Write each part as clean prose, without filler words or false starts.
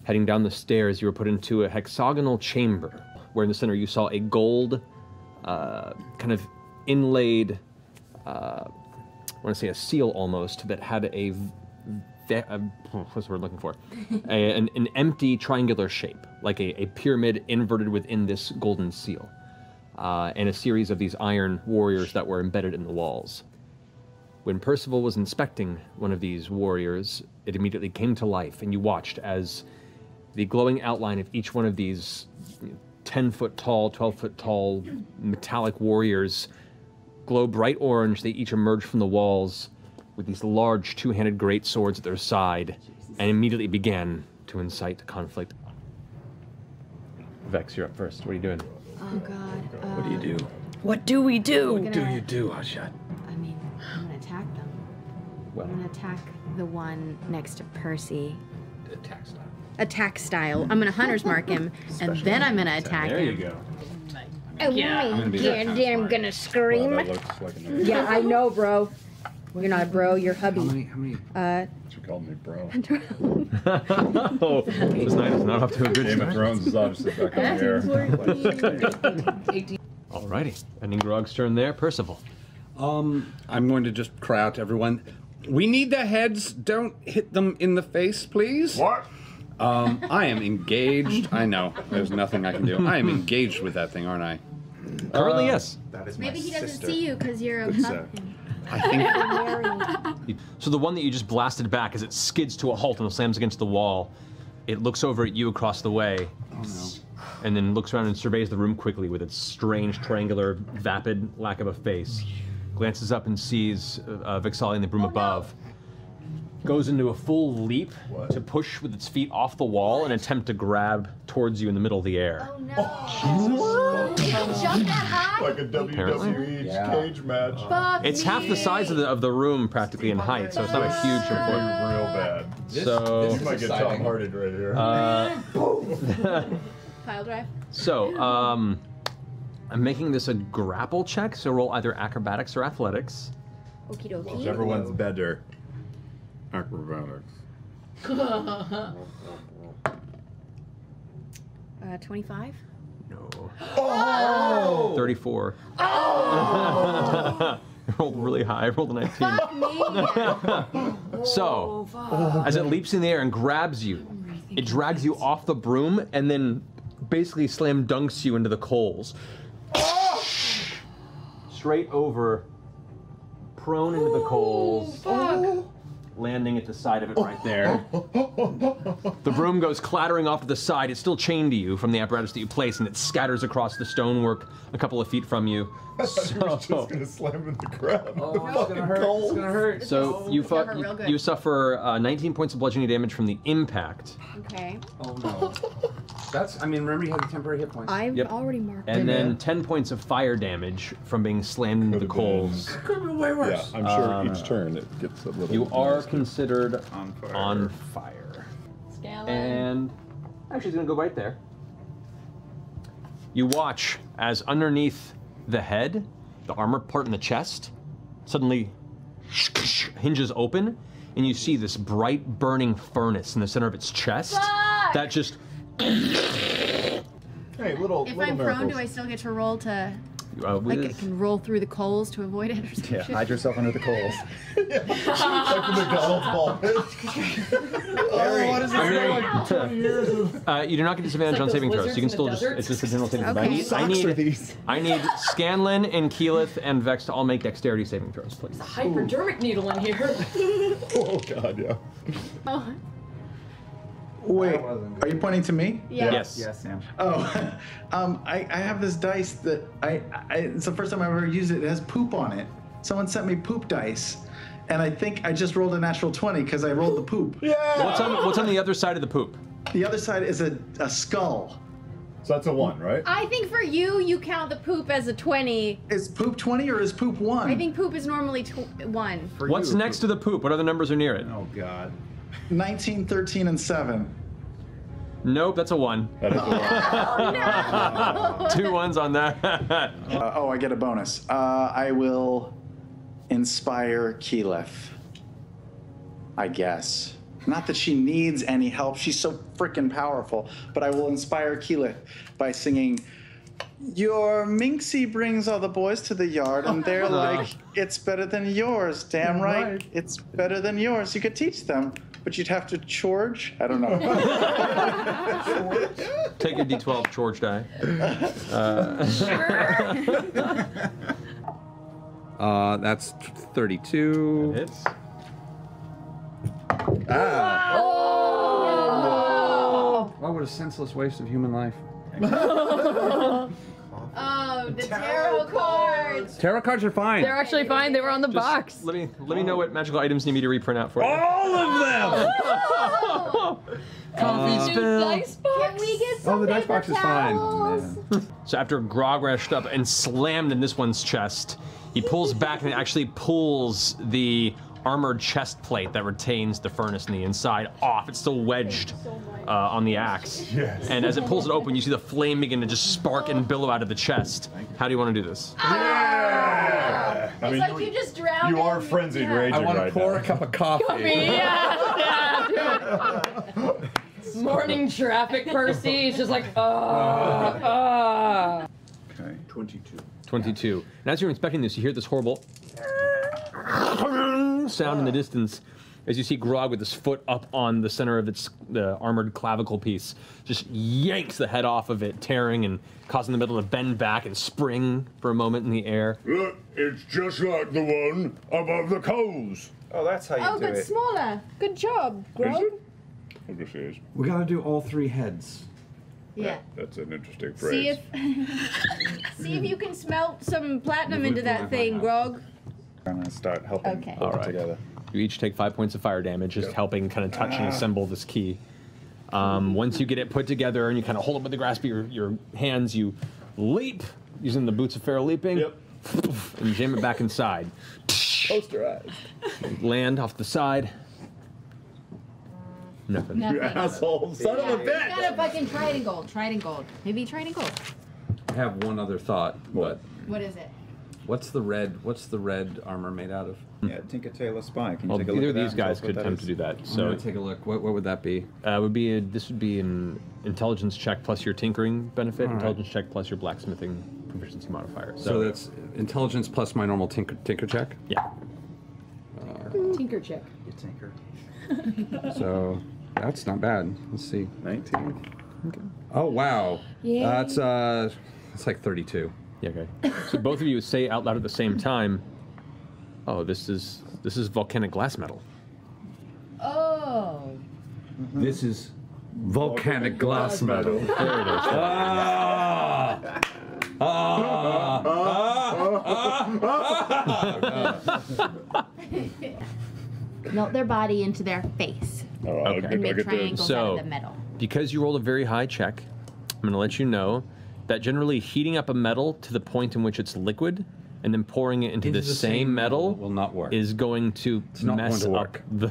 Heading down the stairs, you were put into a hexagonal chamber, where in the center you saw a gold, kind of inlaid, I want to say a seal almost, that had what's the word I'm looking for? An empty triangular shape, like a pyramid inverted within this golden seal, and a series of these iron warriors that were embedded in the walls. When Percival was inspecting one of these warriors, it immediately came to life, and you watched as the glowing outline of each one of these 10-foot tall, 12-foot tall metallic warriors glow bright orange. They each emerge from the walls with these large two-handed great swords at their side, and immediately began to incite conflict. Vex, you're up first. What are you doing? Oh God. What do you do? What do we do? What do you do, Hotshot? I mean, I'm gonna attack them. Well, I'm gonna attack the one next to Percy. Attack style. Attack style. I'm gonna hunter's mark him, and then I'm gonna attack there him. you go. Oh my god, I'm gonna scream. Wow, that looks like a Yeah, I know, bro. You're not a bro, you're hubby. How many? You called me bro. Oh, this night is not off to a good Game start. of Thrones is obviously back on the air. Alrighty, ending Grog's turn there. Percival. I'm going to just cry out to everyone. We need the heads. Don't hit them in the face, please. What? I am engaged. I know. There's nothing I can do. I am engaged with that thing, aren't I? Currently, yes. That is Maybe my he doesn't sister. see you because you're a Good puppy. I think. So the one that you just blasted back, as it skids to a halt and slams against the wall, it looks over at you across the way, Oh no. and then looks around and surveys the room quickly with its strange, triangular, vapid lack of a face. Glances up and sees Vixali in the room above. Goes into a full leap to push with its feet off the wall and attempt to grab towards you in the middle of the air. Oh no. You can jump that high? Like a WWE cage match. Fuck It's half the size of the room practically in height, so it's not a huge important. Real bad. So, You might get Tom Hardy right here. Pile drive. so I'm making this a grapple check, so roll either acrobatics or athletics. Okie dokie. Whichever one's better. Acrobatics. 25? No. Oh! 34. Oh! I rolled really high. I rolled a 19. Fuck me! So, as it leaps in the air and grabs you, it drags you off the broom and then basically slam dunks you into the coals. Straight over, prone into the coals. Fuck. Landing at the side of it right there. The broom goes clattering off to the side. It's still chained to you from the apparatus that you place, and it scatters across the stonework a couple of feet from you. I thought you were just gonna slam in the ground. Oh, it's gonna hurt. It's gonna hurt. So you suffer 19 points of bludgeoning damage from the impact. Okay. Oh no. That's. I mean, remember you had the temporary hit points. I've Yep. already marked And it. then 10 points of fire damage from being slammed into the coals. Could have been way worse. Yeah, I'm sure each turn it gets a little. You are nasty. considered On fire. on fire. Scallon. And actually, it's gonna go right there. You watch as underneath the head, the armor part in the chest, suddenly hinges open, and you see this bright burning furnace in the center of its chest that just Hey, little. If little I'm prone, miracles. do I still get to roll to, like, I with, can roll through the coals to avoid it or something? Yeah, hide yourself under the coals. Like the McDonald's ball pit. Oh, what is this? Like 20 years of. you do not get disadvantage on those saving throws. lizards You can in still the just, desert. it's just a general saving throw. Okay. I need Scanlan and Keyleth and Vex to all make dexterity saving throws, please. There's a hypodermic needle in here. Oh God, yeah. Oh, Wait, are you pointing to me? yeah. Yes. Yes, Sam. Oh, I have this dice that it's the first time I've ever used it. It has poop on it. Someone sent me poop dice, and I think I just rolled a natural 20 because I rolled the poop. Yeah. What's on the other side of the poop? The other side is a skull. So that's a 1, right? I think for you, you count the poop as a 20. Is poop 20 or is poop 1? I think poop is normally 1. For What's you, next to the poop? What other numbers are near it? Oh God. 19, 13, and 7. Nope, that's a 1. That is a 1. 2 1s on that. Oh, I get a bonus. I will inspire Keyleth, I guess. Not that she needs any help. She's so freaking powerful. But I will inspire Keyleth by singing, "Your Minxie brings all the boys to the yard, and they're like, it's better than yours. Damn right. It's better than yours. You could teach them, but you'd have to charge." I don't know. Take your D12 George die. That's 32. That hits. What a senseless waste of human life. Oh, the tarot cards. Tarot cards are fine. They're actually fine. They were on the box. Let me know what magical items need me to reprint out for you. All of them! Coffee spill. Dice box? Can we get some the dice paper box is fine. towels? So after Grog rushed up and slammed in this one's chest, he pulls back and actually pulls the armored chest plate that retains the furnace in the inside off. It's still wedged on the axe. Yes. And as it pulls it open, you see the flame begin to just spark and billow out of the chest. How do you want to do this? Yeah! I It's mean, like you just drowned. you are in- frenzied yeah. raging I want to right pour now. a cup of coffee. Yeah, do it. Morning traffic, Percy. It's just like, Okay. 22. 22. And as you're inspecting this, you hear this horrible sound in the distance as you see Grog with his foot up on the center of the armored clavicle piece, just yanks the head off of it, tearing and causing the metal to bend back and spring for a moment in the air. Look, it's just like the one above the coals. Oh, that's how you Oh, do but it. smaller. Good job, Grog. Oh, this is. We gotta do all 3 heads. Yeah. That's an interesting See phrase. if see if you can smelt some platinum into that thing, Grog. I'm gonna start helping Okay. hold All it right. together. You each take 5 points of fire damage, just helping kind of touch and assemble this key. Once you get it put together and you kind of hold it with the grasp of your hands, you leap using the boots of feral leaping. Yep. And jam it back inside. Posterized. Land off the side. Nothing. Nothing. You asshole. Son of a You bitch. got a fucking trident gold. Trident gold. Maybe trident gold. I have one other thought. What? What is it? What's the red armor made out of? Yeah, Tinker Tailor Spy. Can you Well, take a look either at of that these and tell guys us what could that attempt is? to do that. So So take a look. What would that be? this would be an intelligence check plus your tinkering benefit, All right. intelligence check plus your blacksmithing proficiency modifier. So that's intelligence plus my normal tinker check. yeah. Tinker check. You tinker. So that's not bad. Let's see. 19. Oh wow. Yeah. That's like 32. Yeah. Okay. So both of you say out loud at the same time. Oh, this is volcanic glass metal. Oh. This is volcanic glass metal. There it is. Melt their body into their face Oh, Okay. and make triangles out So- of the metal. Because you rolled a very high check, I'm going to let you know that generally heating up a metal to the point in which it's liquid and then pouring it into the same metal will not work. is going to not mess going to up work. Oh,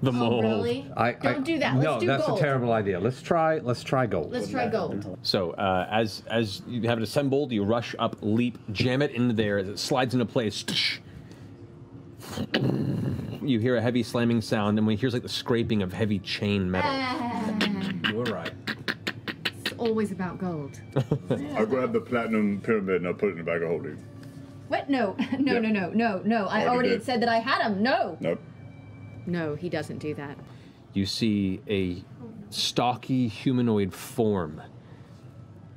the mold. really? Don't do that. Let's no, do that's gold. a terrible idea. Let's try gold. Let's try gold. So as you have it assembled, you rush up, leap, jam it into there as it slides into place. You hear a heavy slamming sound, and when you hear like the scraping of heavy chain metal. You were right. It's always about gold. I grabbed the platinum pyramid and I put it in the bag of holding. What? No. No, Yep. no. I Already already did. had said that I had them. No. Nope. No, he doesn't do that. You see a stocky humanoid form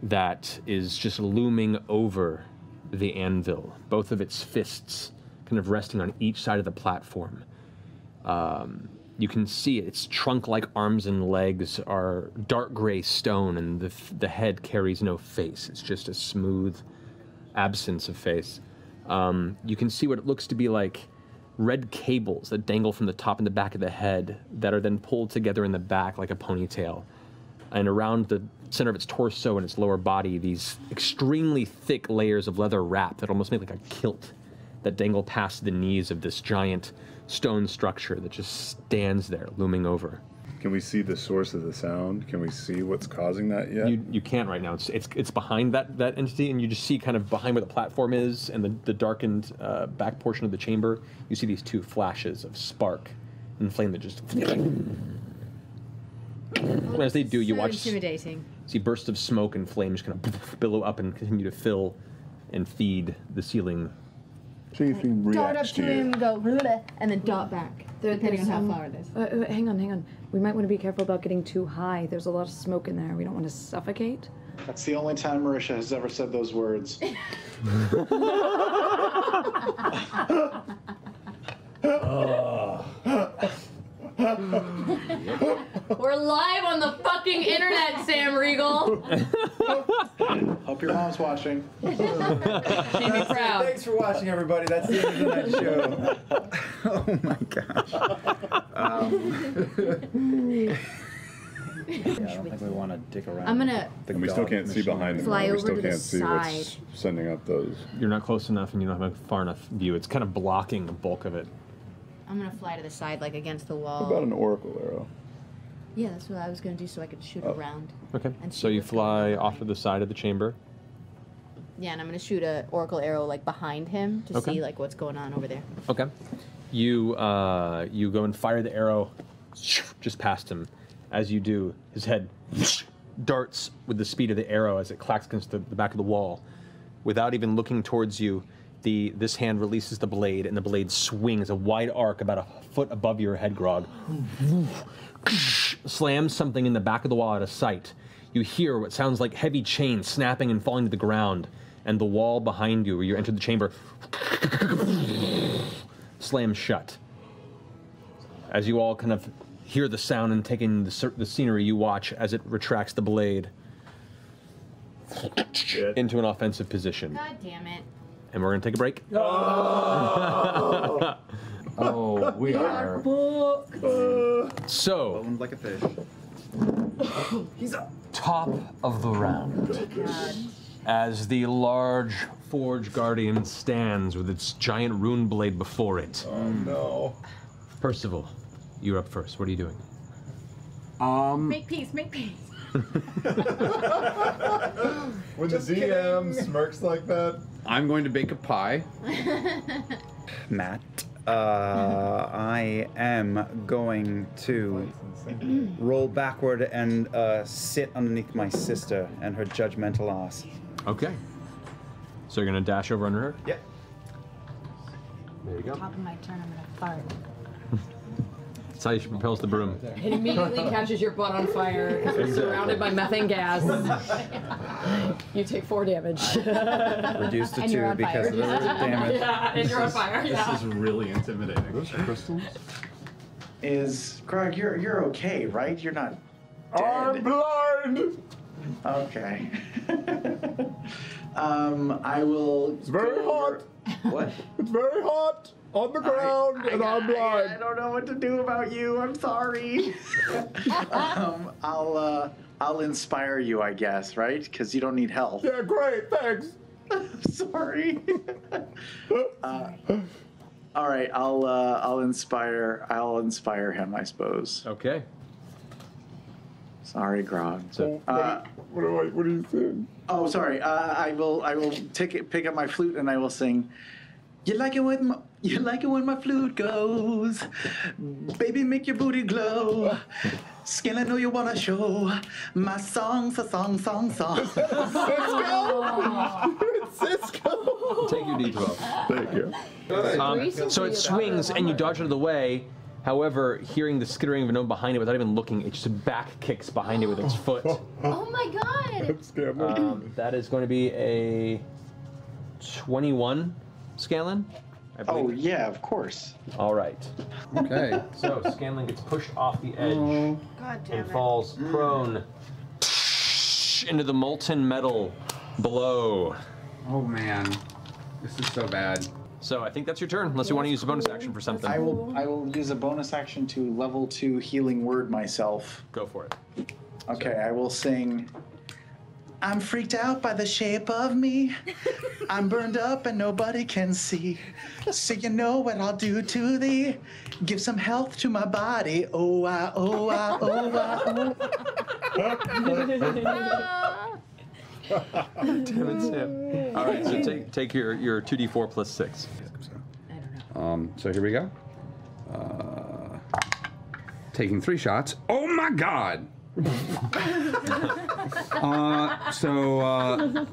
that is just looming over the anvil, both of its fists kind of resting on each side of the platform. You can see its trunk-like arms and legs are dark gray stone, and the head carries no face. It's just a smooth absence of face. You can see what it looks to be like red cables that dangle from the top and the back of the head that are then pulled together in the back like a ponytail. And around the center of its torso and its lower body, these extremely thick layers of leather wrap that almost make like a kilt that dangle past the knees of this giant stone structure that just stands there, looming over. Can we see the source of the sound? Can we see what's causing that yet? You can't right now. It's behind that entity, and you just see kind of behind where the platform is and the darkened back portion of the chamber. You see these two flashes of spark and flame that just As they do, you So watch intimidating. see bursts of smoke and flames kind of billow up and continue to fill and feed the ceiling. See if he Dart up reacts to to him, you. go, "Bleh," and then dart back, depending on how far it is. Hang on. We might want to be careful about getting too high. There's a lot of smoke in there. We don't want to suffocate. That's the only time Marisha has ever said those words. We're live on the fucking internet, Sam Riegel. Hope your mom's watching. She'd be proud. Thanks for watching, everybody. That's the end of the show. Oh my gosh. Yeah, I don't think we want to dick around. I'm gonna And we still can't see behind him. Fly We over still to the can't see what's side. sending up those. You're not close enough, and you don't have a far enough view. It's kind of blocking the bulk of it. I'm gonna fly to the side, like against the wall. What about an oracle arrow? Yeah, that's what I was gonna do, so I could shoot around. Okay. And So see you what's going fly on off to the side of the chamber. Yeah, and I'm gonna shoot a oracle arrow like behind him to Okay. see like what's going on over there. Okay. You you go and fire the arrow just past him. As you do, his head darts with the speed of the arrow as it clacks against the back of the wall. Without even looking towards you, this hand releases the blade, and the blade swings a wide arc about a foot above your head, Grog. Slams something in the back of the wall out of sight. You hear what sounds like heavy chains snapping and falling to the ground, and the wall behind you, where you entered the chamber, slams shut. As you all kind of hear the sound and take in the scenery, you watch as it retracts the blade into an offensive position. God damn it. And we're going to take a break. Oh, we are. So, Boned like a fish. top of the round. As the large Forge Guardian stands with its giant rune blade before it. Oh no. Percival, you're up first. What are you doing? Make peace, make peace. When the DM smirks like that. I'm going to bake a pie. Matt, I am going to roll backward and sit underneath my sister and her judgmental ass. Okay. So you're going to dash over under her? Yep. There you go. Top of my turn, I'm gonna fart. That's how she propels the broom. It immediately catches your butt on fire because we're surrounded by methane gas. You take 4 damage. Reduced to And you're 2 on because fire. of the damage. Yeah, and you're on fire. Yeah. This is really intimidating. Those crystals? Is Grog, you're okay, right? You're not I'm dead. blind! Okay. I will. It's very go over- hot. What? It's very hot on the ground, and I'm I blind. don't know what to do about you. I'm sorry. I'll inspire you, I guess, right? Because you don't need help. Yeah, great, thanks. Sorry. All right, I'll inspire him, I suppose. Okay. Sorry, Grog. So, What are you saying? Oh, sorry. I will pick up my flute and I will sing. You like it when my flute goes, baby, make your booty glow. Skin, I know you wanna show. My song's a song. Cisco! take your D12. Thank you. So it swings and you dodge out of the way. However, hearing the skittering of a gnome behind it without even looking, it just back kicks behind it with its foot. Oh my god! That's scary. That is going to be a 21, Scanlan? I Oh believe. yeah, of course. All right. Okay. So Scanlan gets pushed off the edge God damn and it. falls prone into the molten metal below. Oh man, this is so bad. So I think that's your turn, unless you want to use a bonus action for something. I will use a bonus action to level 2 healing word myself. Go for it. Okay, I will sing. I'm freaked out by the shape of me. I'm burned up and nobody can see. So you know what I'll do to thee. Give some health to my body. Oh, I, oh, I, oh, I, oh. Damn it, Sam. All right, so take your 2d4 plus 6. So here we go. Taking 3 shots. Oh my god!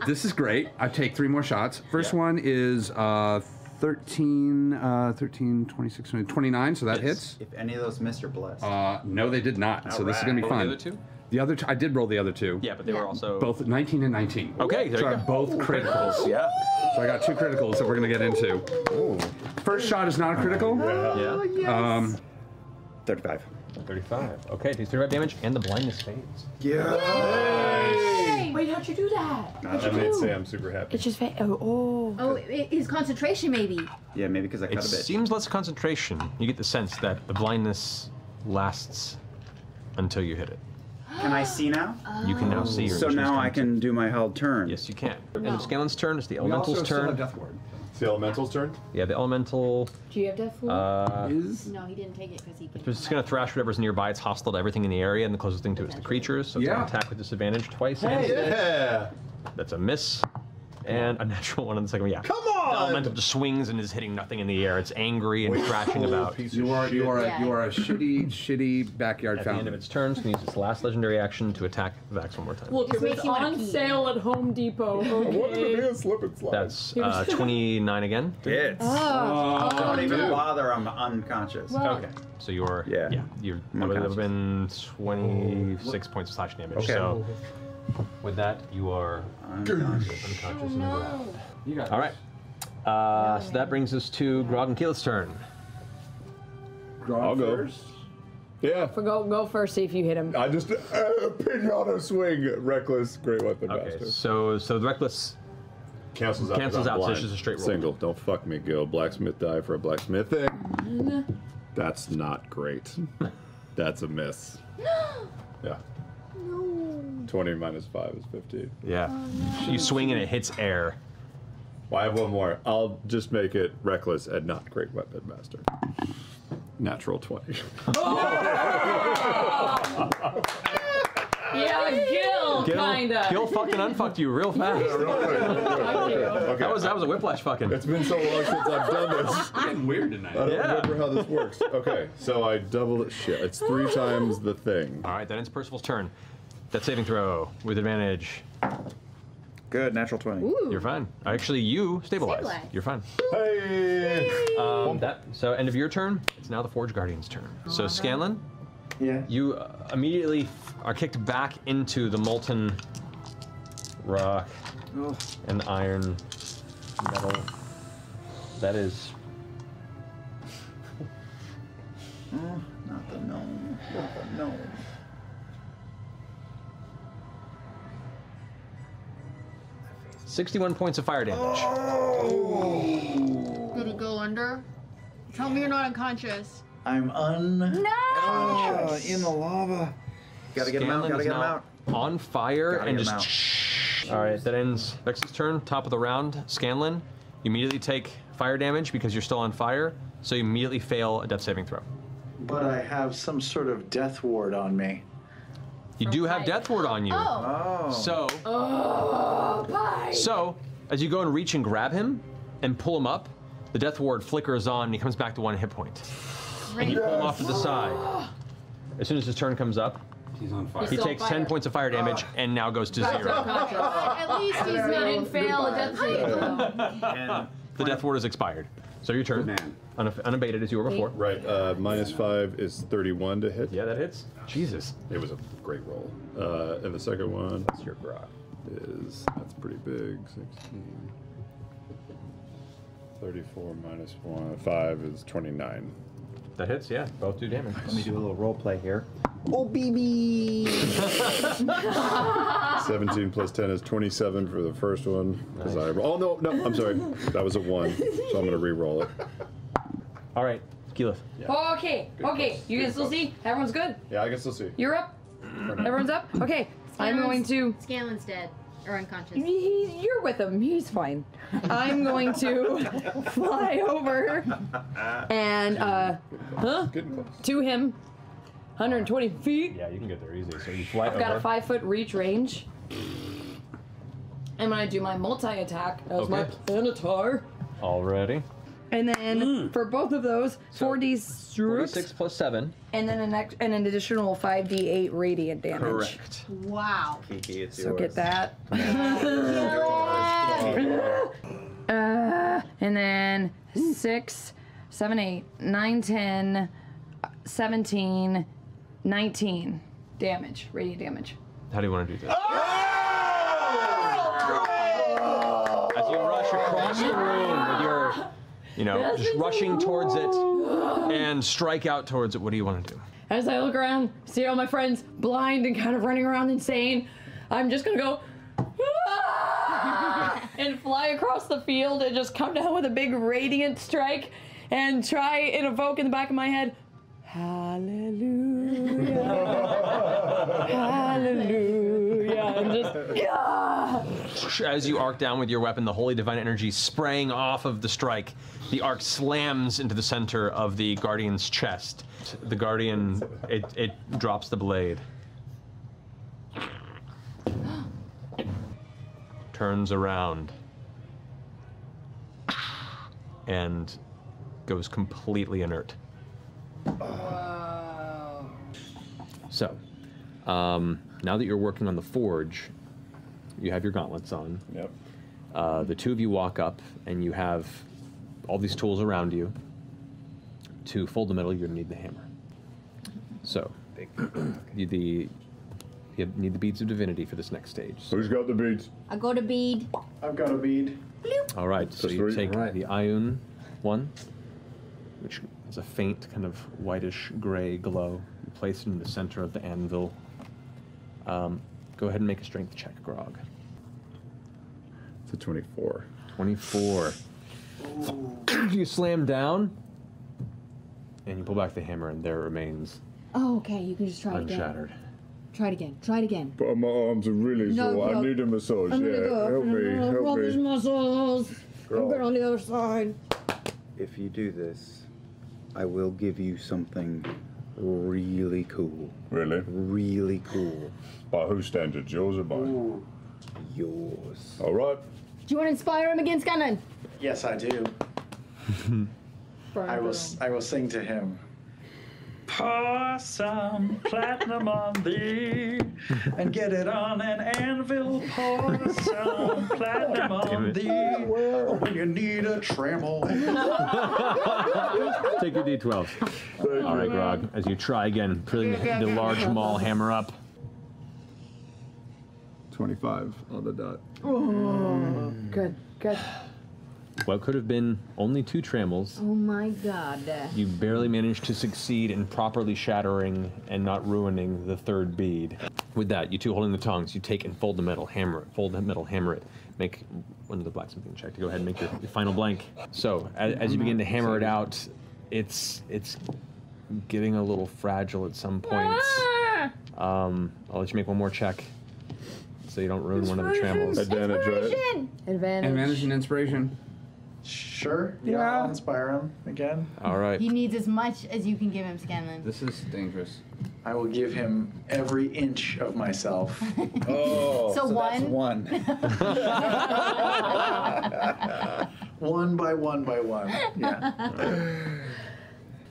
This is great. I take 3 more shots. First one is 13, 26, 29, so that hits. If any of those missed, you're blessed. No, they did not. So this is going to be fun. The other two? The other I did roll the other 2. Yeah, but they were also... Both 19 and 19. Okay, there so you go. both criticals. Yeah. So I got 2 criticals that we're going to get into. Ooh. First shot is not a critical. Yeah. 35. 35. Okay, takes 35 damage, and the blindness fades. Yeah. Wait, how'd you do that? That made Sam super happy. It's just Oh, his concentration maybe. Yeah, maybe because I cut It a bit. seems less concentration. You get the sense that the blindness lasts until you hit it. Can I see now? You can now see your So vision is now I coming can do my held turn. Yes, you can. End of Scanlan's turn. It's the Elemental's turn. Death Ward. It's the elemental's turn? Yeah, the Elemental Do you have death fluid? Is No, he didn't take it because he can. it's just going to thrash whatever's nearby. It's hostile to everything in the area, and the closest thing to it is the creatures. So it's going Yeah. to attack with disadvantage twice. against it. Yeah! That's a miss. And a natural one on the second one. Yeah. Come The on! Elemental just swings and is hitting nothing in the air. It's angry and thrashing about. you are a shitty backyard At the end fountain. of its turn, it's going to use its last legendary action to attack Vax one more time. Look, This it makes was you wanna on pee. sale at Home Depot. What Okay. a slip and slide. That's 29 again. Hits. Don't even bother, I'm unconscious. Okay, so you're Yeah. you're I'm that would have unconscious. been 26 points of slash damage. Okay. So with that, you are Unconscious. unconscious and ground. You got All right. So that brings us to Grog and Keyleth's turn. I'll go. Yeah. Go first, see if you hit him. I just pinata swing, reckless, great weapon Okay, master. so the reckless Cancels out. cancels 'cause I'm out. So blind. it's just a straight roll. Single. Don't fuck me, Gil. Blacksmith die for a blacksmith thing. That's not great. That's a miss. Yeah. 20 minus 5 is 15. Yeah. You swing and it hits air. Well, I have one more. I'll just make it reckless and not great weapon master. Natural 20. Yeah, Gil, kinda. Gil fucking unfucked you real fast. Okay. That was a whiplash fucking. It's been so long since I've done this. getting weird tonight. I don't Yeah. remember how this works. Okay, so I double it. Shit, it's 3 times the thing. All right, that ends Percival's turn. That saving throw with advantage. Good, natural 20. Ooh. You're fine. Actually, you stabilize. Stabilize. You're fine. Hey! So end of your turn. It's now the Forge Guardian's turn. So Scanlan, Yeah. you immediately are kicked back into the molten rock and iron metal. That is. Not the gnome. Not the gnome. $61 points of fire damage. Did he go under? Tell me you're not unconscious. I'm No! In the lava. Gotta get him out, Scanlan gotta is get him now out. on fire Gotta and get him just. All right, that ends Vex's turn. Top of the round, Scanlan. You immediately take fire damage because you're still on fire, so you immediately fail a death saving throw. But I have some sort of death ward on me. You do have death ward on you. Oh. So, as you go and reach and grab him and pull him up, the death ward flickers on and he comes back to 1 hit point. And you pull him off to the side. As soon as his turn comes up, He's on fire. he takes 10 points of fire damage and now goes to 0. At least he's not didn't fail a death saving throw. And The death ward is expired. So your turn. Man. Unabated as you were before. Right, minus 5 is 31 to hit. Yeah, that hits. Jesus. It was a great roll. And the second one That's your grog. that's pretty big, 16. 34 minus 5 is 29. That hits, yeah. Both do damage. let me do a little role play here. Oh, baby! 17 plus 10 is 27 for the first one. Nice. Oh, no, I'm sorry. That was a 1, so I'm going to re-roll it. All right, Keyleth. Okay, you can still see? Everyone's good? Yeah, I can still see. You're up? Everyone's up? Okay, I'm going to... Scanlan's dead. Or unconscious. You're with him. He's fine. I'm going to fly over and Getting close. to him, 120 feet. Yeah, you can get there easy. So you fly I've got a 5-foot reach range. I'm gonna do my multi-attack as my Okay. Planitar. Already. And then for both of those, 46 46 plus 7. and then an additional 5d8 radiant damage. Correct. Wow. Kiki, it's So yours. get that. And then 6, 7, 8, 9, 10, 17, 19 damage, radiant damage. How do you want to do this? As you rush across the room with your, just rushing towards it and strike out towards it, what do you want to do? As I look around, see all my friends blind and kind of running around insane, I'm just gonna go "Ah!" and fly across the field and just come down with a big radiant strike and try and evoke in the back of my head, hallelujah, hallelujah, and just, yeah. As you arc down with your weapon, the holy divine energy spraying off of the strike, the arc slams into the center of the guardian's chest. The guardian, it drops the blade. Turns around and goes completely inert. So, now that you're working on the forge, you have your gauntlets on. Yep. The two of you walk up, and you have all these tools around you. To fold the metal, you're going to need the hammer. So, you need the beads of divinity for this next stage. Who's got the beads? I go to bead. I've got a bead. All right, so Just you three? take the Ioun one, which is a faint kind of whitish gray glow. You place it in the center of the anvil. Go ahead and make a strength check, Grog. It's a 24. 24. You slam down, and you pull back the hammer, and there it remains Oh, okay. You can just try it again. unshattered. Try it again. Try it again. But my arms are really No, sore. I Grog. need a massage. I'm gonna Yeah, go. help me, Roll help his me. muscles. I'm going on the other side. If you do this, I will give you something really cool. Really? Really cool. By whose standards? Yours or mine? Yours. All right. Do you want to inspire him against Gunnan? Yes, I do. I will sing to him. Pour some platinum on thee and get it on an anvil. Pour some platinum on thee when you need a tremble. Take your d12. All right, Grog, as you try again, putting the large maul hammer up. 25 on the dot. Good, good. What could have been only 2 trammels, Oh my god. you barely managed to succeed in properly shattering and not ruining the 3rd bead. With that, you two holding the tongs, you take and fold the metal, hammer it, fold the metal, hammer it. Make one of the blacksmithing check to go ahead and make your final blank. So, as you begin to hammer it out, it's getting a little fragile at some points. I'll let you make one more check, so you don't ruin one of the trammels. Advantage, right? Advantage. Advantage and inspiration. Sure. Yeah. I'll inspire him again. All right. He needs as much as you can give him, Scanlan. This is dangerous. I will give him every inch of myself. Oh, So that's one? one. One by one by one. Yeah.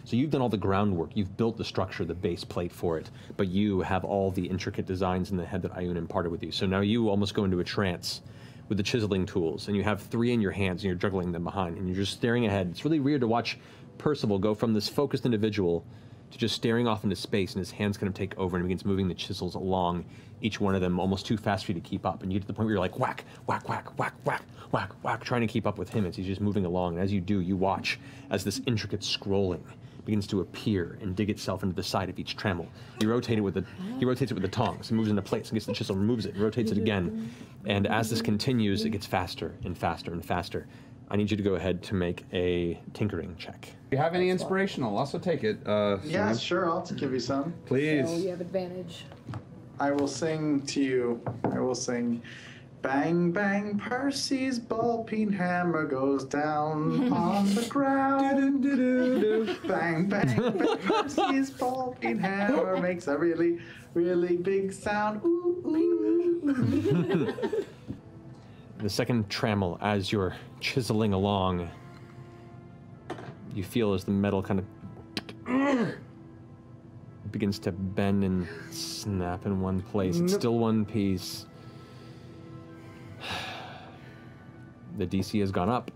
So you've done all the groundwork. You've built the structure, the base plate for it, but you have all the intricate designs in the head that Ioun imparted with you. So now you almost go into a trance with the chiseling tools, and you have 3 in your hands, and you're juggling them behind, and you're just staring ahead. It's really weird to watch Percival go from this focused individual to just staring off into space, and his hands kind of take over, and he begins moving the chisels along, each one of them almost too fast for you to keep up. And you get to the point where you're like, whack, whack, whack, whack, whack, whack, whack, trying to keep up with him as he's just moving along. And as you do, you watch as this intricate scrolling begins to appear and dig itself into the side of each trammel. He rotates it with the tongs, and moves into place, and gets the chisel, removes it, and rotates it again. And as this continues, it gets faster and faster and faster. I need you to go ahead to make a tinkering check. If you have any inspiration, I'll also take it. Yeah, Sam. sure. I'll give you some. Please. So you have advantage. I will sing to you. I will sing. Bang, bang, Percy's ball-peen hammer goes down on the ground. Bang, bang, bang, Percy's ball-peen hammer makes a really, really big sound. Ooh, ooh. The second trammel, as you're chiseling along, You feel as the metal kind of begins to bend and snap in one place. It's still one piece. The DC has gone up,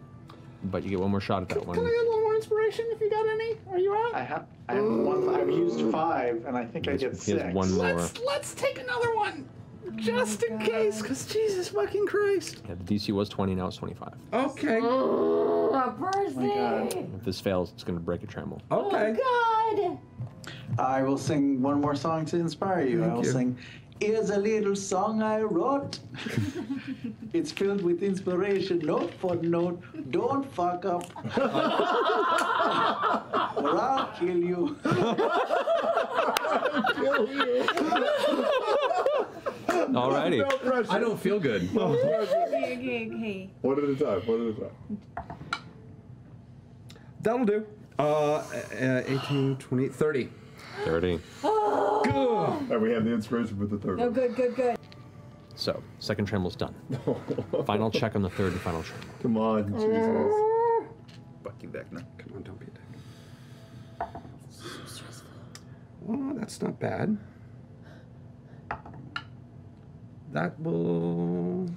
but you get one more shot at that one. Can I get a little more inspiration if you got any? Are you out? I have one. I've used 5, and I think I get 6. He has one more. Let's take another one, just in case. Cause Jesus fucking Christ. Yeah, the DC was 20, now it's 25. Okay. Percy! If this fails, it's going to break a tremble. Okay. Oh, God! I will sing one more song to inspire you. I will sing, "Here's a little song I wrote. It's filled with inspiration, note for note. Don't fuck up, or I'll kill you." Alrighty. No pressure. I don't feel good. Okay. One at a time. One at a time. That'll do. 18, 20, 30. 30. And we have the inspiration for the third Oh, one. good. So, second tremble's done. Final check on the third and final tremble. Come on, Jesus. Fuck you, Vecna. Come on, don't be a dick. Oh, that's not bad. That will...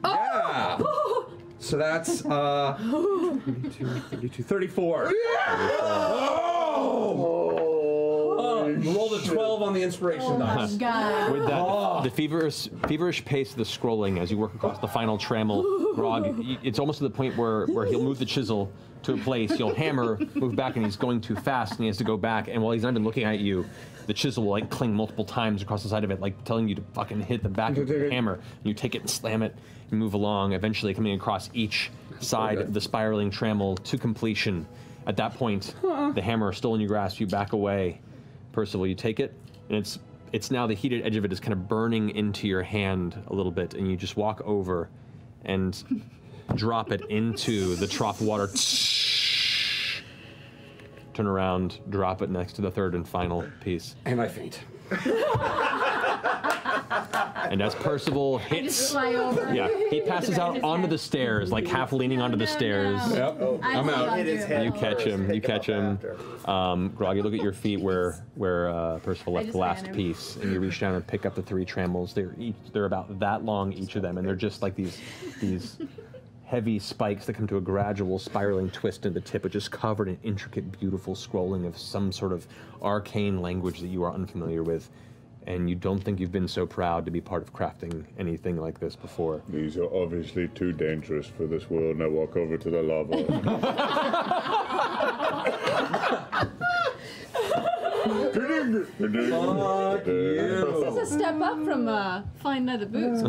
Yeah! So that's 22, 32, 34. You rolled a 12 on the inspiration dice. God. With that, the feverish pace of the scrolling as you work across the final trammel, Grog, it's almost to the point where he'll move the chisel to a place, you'll hammer, move back, and he's going too fast, and he has to go back, and while he's not even looking at you, the chisel will like cling multiple times across the side of it, like telling you to fucking hit the back of the hammer. And you take it and slam it, and move along, eventually coming across each side of the spiraling trammel to completion. At that point, the hammer is still in your grasp, you back away. Percival, you take it, and it's now the heated edge of it is kind of burning into your hand a little bit, and you just walk over and drop it into the trough of water. Turn around, drop it next to the third and final piece. And I faint. And as Percival hits, Fly over. yeah, he passes out onto the stairs, like half leaning onto the stairs. Yep. I'm out. Hit his head You catch him. first, You pick it catch up him. after. Grog, you look at your feet where Percival left just the last ran him. piece, and you reach down and pick up the 3 trammels. They're about that long each of them, and they're just like these heavy spikes that come to a gradual spiraling twist in the tip, which is covered in intricate, beautiful scrolling of some sort of arcane language that you are unfamiliar with. And you don't think you've been so proud to be part of crafting anything like this before. These are obviously too dangerous for this world. Now walk over to the lava. Fuck you. This is a step up from fine leather boots.